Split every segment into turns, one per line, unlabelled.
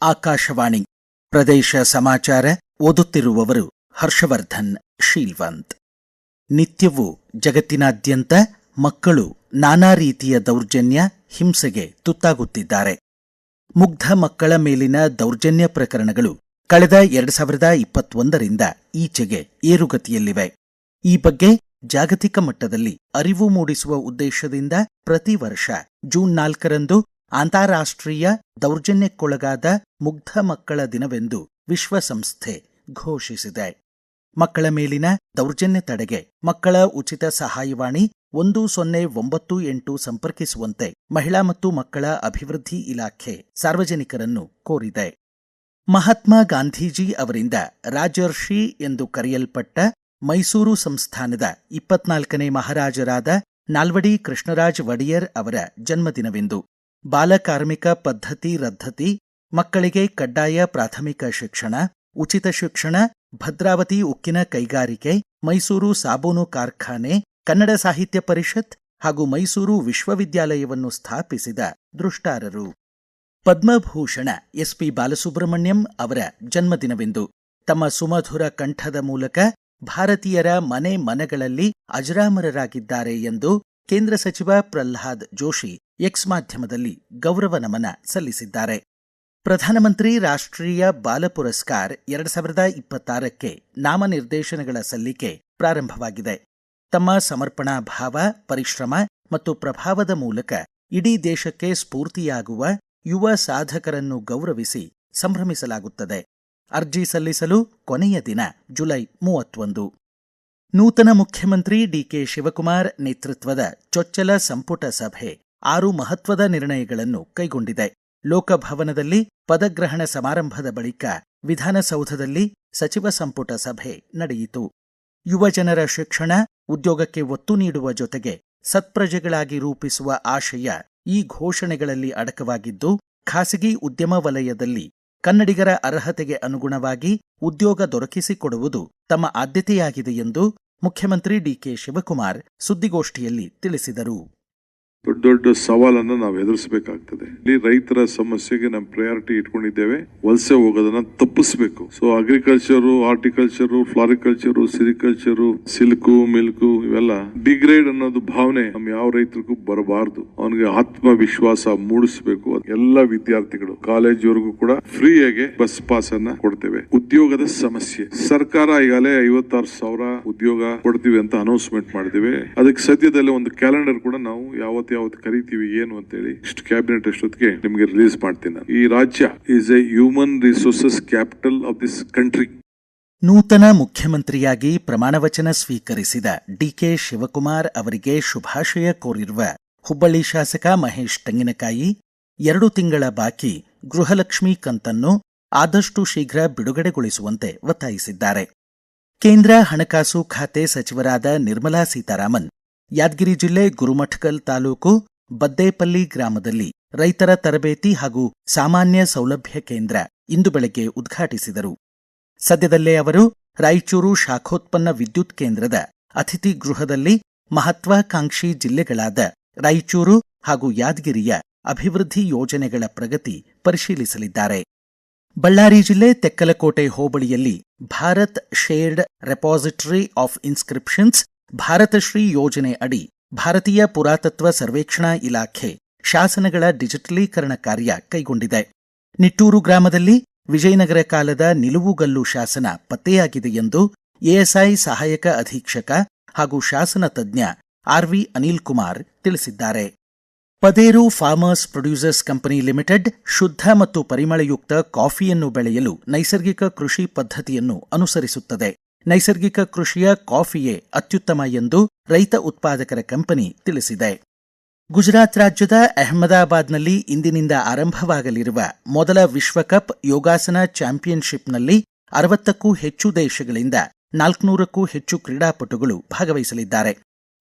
ಆಕಾಶವಾಣಿ ಪ್ರದೇಶ ಸಮಾಚಾರ ಓದುತ್ತಿರುವವರು ಹರ್ಷವರ್ಧನ್ ಶೀಲ್ವಂತ್. ನಿತ್ಯವೂ ಜಗತ್ತಿನಾದ್ಯಂತ ಮಕ್ಕಳು ನಾನಾ ರೀತಿಯ ದೌರ್ಜನ್ಯ, ಹಿಂಸೆಗೆ ತುತ್ತಾಗುತ್ತಿದ್ದಾರೆ. ಮುಗ್ಧ ಮಕ್ಕಳ ಮೇಲಿನ ದೌರ್ಜನ್ಯ ಪ್ರಕರಣಗಳು ಕಳೆದ 2021ರಿಂದ ಈಚೆಗೆ ಏರುಗತಿಯಲ್ಲಿವೆ. ಈ ಬಗ್ಗೆ ಜಾಗತಿಕ ಮಟ್ಟದಲ್ಲಿ ಅರಿವು ಮೂಡಿಸುವ ಉದ್ದೇಶದಿಂದ ಪ್ರತಿ ವರ್ಷ ಜೂನ್ 4ರಂದು ಅಂತಾರಾಷ್ಟ್ರೀಯ ದೌರ್ಜನ್ಯಕ್ಕೊಳಗಾದ ಮುಗ್ಧ ಮಕ್ಕಳ ದಿನವೆಂದು ವಿಶ್ವಸಂಸ್ಥೆ ಘೋಷಿಸಿದೆ. ಮಕ್ಕಳ ಮೇಲಿನ ದೌರ್ಜನ್ಯ ತಡೆಗೆ ಮಕ್ಕಳ ಉಚಿತ ಸಹಾಯವಾಣಿ 1098 ಸಂಪರ್ಕಿಸುವಂತೆ ಮಹಿಳಾ ಮತ್ತು ಮಕ್ಕಳ ಅಭಿವೃದ್ಧಿ ಇಲಾಖೆ ಸಾರ್ವಜನಿಕರನ್ನು ಕೋರಿದೆ. ಮಹಾತ್ಮ ಗಾಂಧೀಜಿ ಅವರಿಂದ ರಾಜರ್ಷಿ ಎಂದು ಕರೆಯಲ್ಪಟ್ಟ ಮೈಸೂರು ಸಂಸ್ಥಾನದ 24ನೇ ಮಹಾರಾಜರಾದ ನಾಲ್ವಡಿ ಕೃಷ್ಣರಾಜ ಒಡೆಯರ್ ಅವರ ಜನ್ಮದಿನವೆಂದು ಬಾಲಕಾರ್ಮಿಕ ಪದ್ಧತಿ ರದ್ದತಿ, ಮಕ್ಕಳಿಗೆ ಕಡ್ಡಾಯ ಪ್ರಾಥಮಿಕ ಶಿಕ್ಷಣ, ಉಚಿತ ಶಿಕ್ಷಣ, ಭದ್ರಾವತಿ ಉಕ್ಕಿನ ಕೈಗಾರಿಕೆ, ಮೈಸೂರು ಸಾಬೂನು ಕಾರ್ಖಾನೆ, ಕನ್ನಡ ಸಾಹಿತ್ಯ ಪರಿಷತ್ ಹಾಗೂ ಮೈಸೂರು ವಿಶ್ವವಿದ್ಯಾಲಯವನ್ನು ಸ್ಥಾಪಿಸಿದ ದೃಷ್ಟಾರರು. ಪದ್ಮಭೂಷಣ ಎಸ್.ಪಿ. ಬಾಲಸುಬ್ರಹ್ಮಣ್ಯಂ ಅವರ ಜನ್ಮದಿನವೆಂದು ತಮ್ಮ ಸುಮಧುರ ಕಂಠದ ಮೂಲಕ ಭಾರತೀಯರ ಮನೆ ಮನಗಳಲ್ಲಿ ಅಜರಾಮರರಾಗಿದ್ದಾರೆ ಎಂದು ಕೇಂದ್ರ ಸಚಿವ ಪ್ರಹ್ಲಾದ್ ಜೋಶಿ ಎಕ್ಸ್ ಮಾಧ್ಯಮದಲ್ಲಿ ಗೌರವ ನಮನ ಸಲ್ಲಿಸಿದ್ದಾರೆ. ಪ್ರಧಾನಮಂತ್ರಿ ರಾಷ್ಟ್ರೀಯ ಬಾಲ ಪುರಸ್ಕಾರ್ 2026ಕ್ಕೆ ನಾಮನಿರ್ದೇಶನಗಳ ಸಲ್ಲಿಕೆ ಪ್ರಾರಂಭವಾಗಿದೆ. ತಮ್ಮ ಸಮರ್ಪಣಾ ಭಾವ, ಪರಿಶ್ರಮ ಮತ್ತು ಪ್ರಭಾವದ ಮೂಲಕ ಇಡೀ ದೇಶಕ್ಕೆ ಸ್ಫೂರ್ತಿಯಾಗುವ ಯುವ ಸಾಧಕರನ್ನು ಗೌರವಿಸಿ ಸಂಭ್ರಮಿಸಲಾಗುತ್ತದೆ. ಅರ್ಜಿ ಸಲ್ಲಿಸಲು ಕೊನೆಯ ದಿನ ಜುಲೈ 31. ನೂತನ ಮುಖ್ಯಮಂತ್ರಿ ಡಿಕೆ ಶಿವಕುಮಾರ್ ನೇತೃತ್ವದ ಚೊಚ್ಚಲ ಸಂಪುಟ ಸಭೆ 6 ಮಹತ್ವದ ನಿರ್ಣಯಗಳನ್ನು ಕೈಗೊಂಡಿದೆ. ಲೋಕಭವನದಲ್ಲಿ ಪದಗ್ರಹಣ ಸಮಾರಂಭದ ಬಳಿಕ ವಿಧಾನಸೌಧದಲ್ಲಿ ಸಚಿವ ಸಂಪುಟ ಸಭೆ ನಡೆಯಿತು. ಯುವಜನರ ಶಿಕ್ಷಣ, ಉದ್ಯೋಗಕ್ಕೆ ಒತ್ತು ನೀಡುವ ಜೊತೆಗೆ ಸತ್ಪ್ರಜೆಗಳಾಗಿ ರೂಪಿಸುವ ಆಶಯ ಈ ಘೋಷಣೆಗಳಲ್ಲಿ ಅಡಕವಾಗಿದ್ದು, ಖಾಸಗಿ ಉದ್ಯಮ ವಲಯದಲ್ಲಿ ಕನ್ನಡಿಗರ ಅರ್ಹತೆಗೆ ಅನುಗುಣವಾಗಿ ಉದ್ಯೋಗ ದೊರಕಿಸಿಕೊಡುವುದು ತಮ್ಮ ಆದ್ಯತೆಯಾಗಿದೆ ಎಂದು ಮುಖ್ಯಮಂತ್ರಿ ಡಿಕೆ ಶಿವಕುಮಾರ್ ಸುದ್ದಿಗೋಷ್ಠಿಯಲ್ಲಿ ತಿಳಿಸಿದರು.
ದೊಡ್ಡ ಸವಾಲನ್ನ ನಾವು ಎದುರಿಸಬೇಕಾಗ್ತದೆ. ಇಲ್ಲಿ ರೈತರ ಸಮಸ್ಯೆಗೆ ನಾವು ಪ್ರಯಾರಿಟಿ ಇಟ್ಕೊಂಡಿದ್ದೇವೆ. ವಲಸೆ ಹೋಗೋದನ್ನ ತಪ್ಪಿಸಬೇಕು. So agriculture, horticulture, floriculture, sericulture, silk, milk ಇವೆಲ್ಲ ಡಿಗ್ರೇಡ್ ಅನ್ನೋದು ಭಾವನೆ ನಮ್ ಯಾವ ರೈತರಿಗೂ ಬರಬಾರದು. ಅವನಿಗೆ ಆತ್ಮವಿಶ್ವಾಸ ಮೂಡಿಸಬೇಕು. ಎಲ್ಲ ವಿದ್ಯಾರ್ಥಿಗಳು ಕಾಲೇಜ್ವರೆಗೂ ಕೂಡ ಫ್ರೀಯಾಗಿ ಬಸ್ ಪಾಸ್ ಅನ್ನ ಕೊಡ್ತೇವೆ. ಉದ್ಯೋಗದ ಸಮಸ್ಯೆ, ಸರ್ಕಾರ ಈಗಾಗಲೇ 56,000 ಉದ್ಯೋಗ ಕೊಡ್ತೀವಿ ಅಂತ ಅನೌನ್ಸ್ಮೆಂಟ್ ಮಾಡಿದ್ದೇವೆ. ಅದಕ್ಕೆ ಸದ್ಯದಲ್ಲೇ ಒಂದು ಕ್ಯಾಲೆಂಡರ್ ಕೂಡ ನಾವು ಯಾವತ್ತು ಕರಿತೀವಿ ಏನು ಅಂತ ಹೇಳಿ ಇಷ್ಟು ಕ್ಯಾಬಿನೆಟ್ ಅಷ್ಟೊತ್ತಿಗೆ ನಿಮಗೆ ರಿಲೀಸ್ ಮಾಡ್ತೀನಿ. ಈ ರಾಜ್ಯ is A human resources capital of this country.
ನೂತನ ಮುಖ್ಯಮಂತ್ರಿಯಾಗಿ ಪ್ರಮಾಣವಚನ ಸ್ವೀಕರಿಸಿದ ಡಿಕೆ ಶಿವಕುಮಾರ್ ಅವರಿಗೆ ಶುಭಾಶಯ ಕೋರಿರುವ ಹುಬ್ಬಳ್ಳಿ ಶಾಸಕ ಮಹೇಶ್ ತೆಂಗಿನಕಾಯಿ 2 ತಿಂಗಳ ಬಾಕಿ ಗೃಹಲಕ್ಷ್ಮಿ ಕಂತನ್ನು ಆದಷ್ಟು ಶೀಘ್ರ ಬಿಡುಗಡೆಗೊಳಿಸುವಂತೆ ಒತ್ತಾಯಿಸಿದ್ದಾರೆ. ಕೇಂದ್ರ ಹಣಕಾಸು ಖಾತೆ ಸಚಿವರಾದ ನಿರ್ಮಲಾ ಸೀತಾರಾಮನ್ ಯಾದಗಿರಿ ಜಿಲ್ಲೆ ಗುರುಮಠಕಲ್ ತಾಲೂಕು ಬದ್ದೇಪಲ್ಲಿ ಗ್ರಾಮದಲ್ಲಿ ರೈತರ ತರಬೇತಿ ಹಾಗೂ ಸಾಮಾನ್ಯ ಸೌಲಭ್ಯ ಕೇಂದ್ರ ಇಂದು ಬೆಳಗ್ಗೆ ಉದ್ಘಾಟಿಸಿದರು. ಸದ್ಯದಲ್ಲೇ ಅವರು ರಾಯಚೂರು ಶಾಖೋತ್ಪನ್ನ ವಿದ್ಯುತ್ ಕೇಂದ್ರದ ಅತಿಥಿ ಗೃಹದಲ್ಲಿ ಮಹತ್ವಾಕಾಂಕ್ಷಿ ಜಿಲ್ಲೆಗಳಾದ ರಾಯಚೂರು ಹಾಗೂ ಯಾದಗಿರಿಯ ಅಭಿವೃದ್ಧಿ ಯೋಜನೆಗಳ ಪ್ರಗತಿ ಪರಿಶೀಲಿಸಲಿದ್ದಾರೆ. ಬಳ್ಳಾರಿ ಜಿಲ್ಲೆ ತೆಕ್ಕಲಕೋಟೆ ಹೋಬಳಿಯಲ್ಲಿ ಭಾರತ್ ಶೇರ್ಡ್ ರೆಪಾಸಿಟರಿ ಆಫ್ ಇನ್ಸ್ಕ್ರಿಪ್ಷನ್ಸ್ ಭಾರತಶ್ರೀ ಯೋಜನೆ ಅಡಿ ಭಾರತೀಯ ಪುರಾತತ್ವ ಸರ್ವೇಕ್ಷಣಾ ಇಲಾಖೆ ಶಾಸನಗಳ ಡಿಜಿಟಲೀಕರಣ ಕಾರ್ಯ ಕೈಗೊಂಡಿದೆ. ನಿಟ್ಟೂರು ಗ್ರಾಮದಲ್ಲಿ ವಿಜಯನಗರ ಕಾಲದ ನಿಲುವುಗಲ್ಲು ಶಾಸನ ಪತ್ತೆಯಾಗಿದೆ ಎಂದು ಎಎಸ್ಐ ಸಹಾಯಕ ಅಧೀಕ್ಷಕ ಹಾಗೂ ಶಾಸನ ತಜ್ಞ ಆರ್ವಿ ಅನಿಲ್ ಕುಮಾರ್ ತಿಳಿಸಿದ್ದಾರೆ. Paderu farmers producers company limited ಶುದ್ಧ ಮತ್ತು ಪರಿಮಳಯುಕ್ತ ಕಾಫಿಯನ್ನು ಬೆಳೆಯಲು ನೈಸರ್ಗಿಕ ಕೃಷಿ ಪದ್ಧತಿಯನ್ನು ಅನುಸರಿಸುತ್ತದೆ. ನೈಸರ್ಗಿಕ ಕೃಷಿಯ ಕಾಫಿಯೇ ಅತ್ಯುತ್ತಮ ಎಂದು ರೈತ ಉತ್ಪಾದಕರ ಕಂಪನಿ ತಿಳಿಸಿದೆ. ಗುಜರಾತ್ ರಾಜ್ಯದ ಅಹಮದಾಬಾದ್ನಲ್ಲಿ ಇಂದಿನಿಂದ ಆರಂಭವಾಗಲಿರುವ ಮೊದಲ ವಿಶ್ವಕಪ್ ಯೋಗಾಸನ ಚಾಂಪಿಯನ್ಶಿಪ್ನಲ್ಲಿ 60ಕ್ಕೂ ಹೆಚ್ಚು ದೇಶಗಳಿಂದ 400ಕ್ಕೂ ಹೆಚ್ಚು ಕ್ರೀಡಾಪಟುಗಳು ಭಾಗವಹಿಸಲಿದ್ದಾರೆ.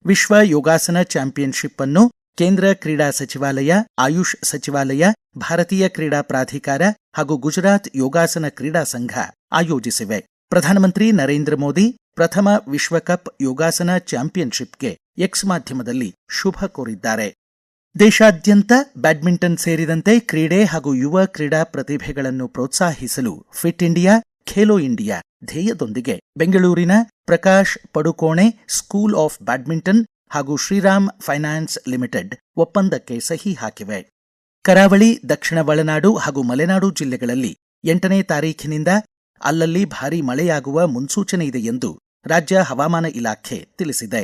ವಿಶ್ವ ಯೋಗಾಸನ ಚಾಂಪಿಯನ್ಶಿಪ್ ಅನ್ನು ಕೇಂದ್ರ ಕ್ರೀಡಾ ಸಚಿವಾಲಯ, ಆಯುಷ್ ಸಚಿವಾಲಯ, ಭಾರತೀಯ ಕ್ರೀಡಾ ಪ್ರಾಧಿಕಾರ ಹಾಗೂ ಗುಜರಾತ್ ಯೋಗಾಸನ ಕ್ರೀಡಾ ಸಂಘ ಆಯೋಜಿಸಿವೆ. ಪ್ರಧಾನಮಂತ್ರಿ ನರೇಂದ್ರ ಮೋದಿ ಪ್ರಥಮ ವಿಶ್ವಕಪ್ ಯೋಗಾಸನ ಚಾಂಪಿಯನ್ಶಿಪ್ಗೆ ಎಕ್ಸ್ ಮಾಧ್ಯಮದಲ್ಲಿ ಶುಭ ಕೋರಿದ್ದಾರೆ. ದೇಶಾದ್ಯಂತ ಬ್ಯಾಡ್ಮಿಂಟನ್ ಸೇರಿದಂತೆ ಕ್ರೀಡೆ ಹಾಗೂ ಯುವ ಕ್ರೀಡಾ ಪ್ರತಿಭೆಗಳನ್ನು ಪ್ರೋತ್ಸಾಹಿಸಲು ಫಿಟ್ ಇಂಡಿಯಾ ಖೇಲೋ ಇಂಡಿಯಾ ಧ್ಯೇಯದೊಂದಿಗೆ ಬೆಂಗಳೂರಿನ Prakash Padukone school of badminton ಹಾಗೂ ಶ್ರೀರಾಮ್ ಫೈನಾನ್ಸ್ ಲಿಮಿಟೆಡ್ ಒಪ್ಪಂದಕ್ಕೆ ಸಹಿ ಹಾಕಿವೆ. ಕರಾವಳಿ, ದಕ್ಷಿಣ ಒಳನಾಡು ಹಾಗೂ ಮಲೆನಾಡು ಜಿಲ್ಲೆಗಳಲ್ಲಿ 8ನೇ ತಾರೀಖಿನಿಂದ ಅಲ್ಲಲ್ಲಿ ಭಾರೀ ಮಳೆಯಾಗುವ ಮುನ್ಸೂಚನೆ ಇದೆ ಎಂದು ರಾಜ್ಯ ಹವಾಮಾನ ಇಲಾಖೆ ತಿಳಿಸಿದೆ.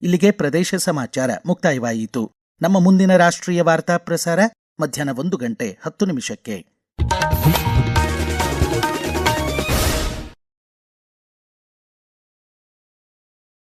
ಇಲ್ಲಿಗೆ ಪ್ರದೇಶ ಸಮಾಚಾರ ಮುಕ್ತಾಯವಾಯಿತು. ನಮ್ಮ ಮುಂದಿನ ರಾಷ್ಟ್ರೀಯ ವಾರ್ತಾ ಪ್ರಸಾರ ಮಧ್ಯಾಹ್ನ 1:10 ನಿಮಿಷಕ್ಕೆ.